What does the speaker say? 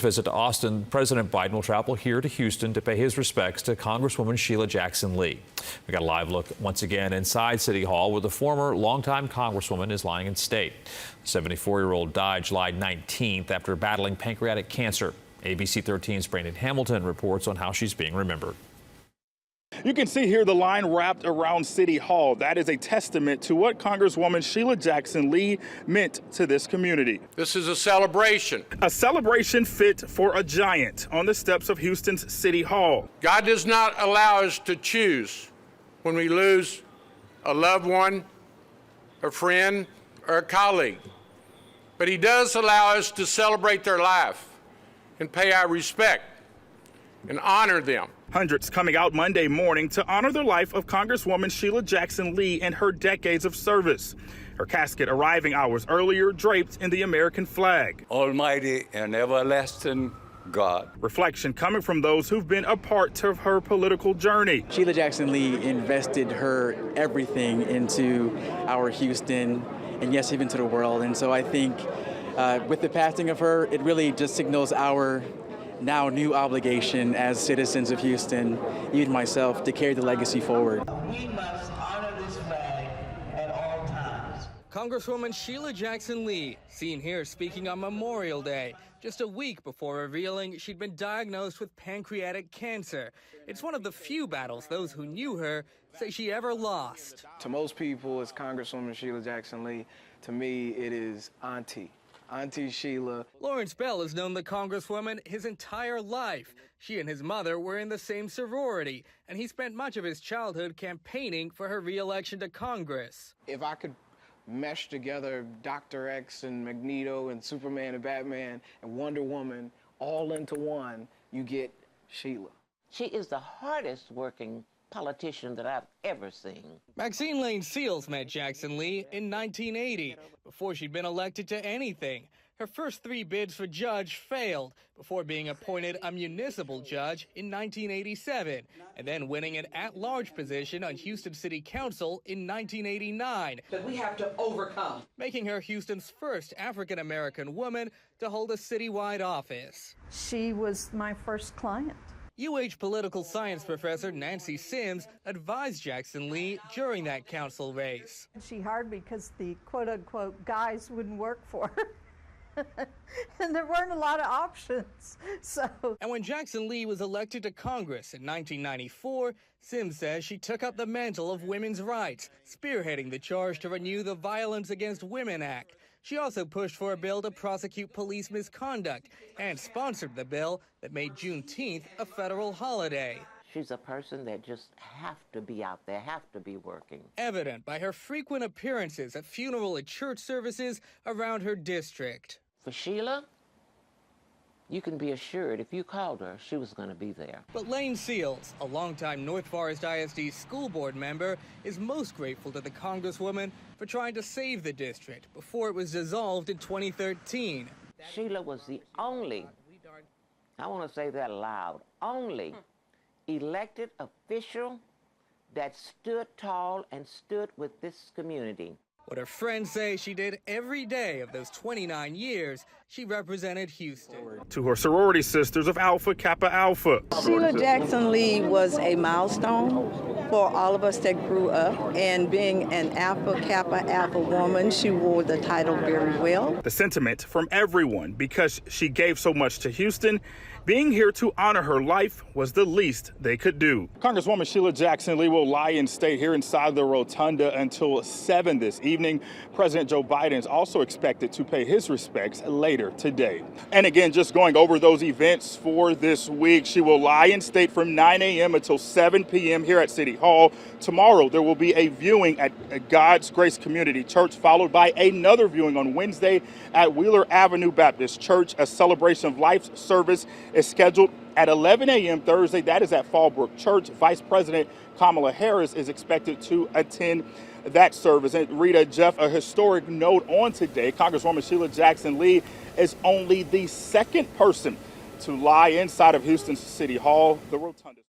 visit to Austin, President Biden will travel here to Houston to pay his respects to Congresswoman Sheila Jackson Lee. We got a live look once again inside City Hall, where the former longtime Congresswoman is lying in state. The 74-year-old died July 19th after battling pancreatic cancer. ABC 13's Brandon Hamilton reports on how she's being remembered. You can see here the line wrapped around City Hall. That is a testament to what Congresswoman Sheila Jackson Lee meant to this community. This is a celebration. A celebration fit for a giant on the steps of Houston's City Hall. God does not allow us to choose when we lose a loved one, a friend, or a colleague. But He does allow us to celebrate their life and pay our respect and honor them. Hundreds coming out Monday morning to honor the life of Congresswoman Sheila Jackson Lee and her decades of service. Her casket arriving hours earlier, draped in the American flag. Almighty and everlasting God. Reflection coming from those who've been a part of her political journey. Sheila Jackson Lee invested her everything into our Houston and yes, even to the world. And so I think with the passing of her, it really just signals our now new obligation as citizens of Houston, even myself, to carry the legacy forward. We must honor this flag at all times. Congresswoman Sheila Jackson Lee, seen here speaking on Memorial Day, just a week before revealing she'd been diagnosed with pancreatic cancer. It's one of the few battles those who knew her say she ever lost. To most people, it's Congresswoman Sheila Jackson Lee. To me, it is Auntie Sheila. Lawrence Bell has known the Congresswoman his entire life. She and his mother were in the same sorority, and he spent much of his childhood campaigning for her re-election to Congress. If I could mesh together Dr. X and Magneto and Superman and Batman and Wonder Woman all into one, you get Sheila. She is the hardest working politician that I've ever seen. Maxine Lane Seals met Jackson Lee in 1980, before she'd been elected to anything. Her first 3 bids for judge failed before being appointed a municipal judge in 1987, and then winning an at-large position on Houston City Council in 1989. That we have to overcome. Making her Houston's first African-American woman to hold a citywide office. She was my first client. UH political science professor Nancy Sims advised Jackson Lee during that council race. She hired me because the quote-unquote guys wouldn't work for her. And there weren't a lot of options. And when Jackson Lee was elected to Congress in 1994, Sims says she took up the mantle of women's rights, spearheading the charge to renew the Violence Against Women Act. She also pushed for a bill to prosecute police misconduct and sponsored the bill that made Juneteenth a federal holiday. She's a person that just have to be out there, have to be working. Evident by her frequent appearances at funeral and church services around her district. For Sheila, you can be assured if you called her, she was going to be there. But Lane Seals, a longtime North Forest ISD school board member, is most grateful to the Congresswoman for trying to save the district before it was dissolved in 2013. Sheila was the only, I want to say that loud, only elected official that stood tall and stood with this community. What her friends say she did every day of those 29 years she represented Houston. To her sorority sisters of Alpha Kappa Alpha. Sheila Jackson Lee was a milestone for all of us that grew up, and being an Alpha Kappa Alpha woman, she wore the title very well. The sentiment from everyone, because she gave so much to Houston, being here to honor her life was the least they could do. Congresswoman Sheila Jackson Lee will lie in state here inside the rotunda until 7 this evening. President Joe Biden is also expected to pay his respects later today. And again, just going over those events for this week, she will lie in state from 9 a.m. until 7 p.m. here at City Hall. Tomorrow, there will be a viewing at God's Grace Community Church, followed by another viewing on Wednesday at Wheeler Avenue Baptist Church. A celebration of life service is scheduled at 11 a.m. Thursday. That is at Fallbrook Church. Vice President Kamala Harris is expected to attend that service. And Rita, Jeff, a historic note on today. Congresswoman Sheila Jackson Lee is only the second person to lie inside of Houston's City Hall, the rotunda.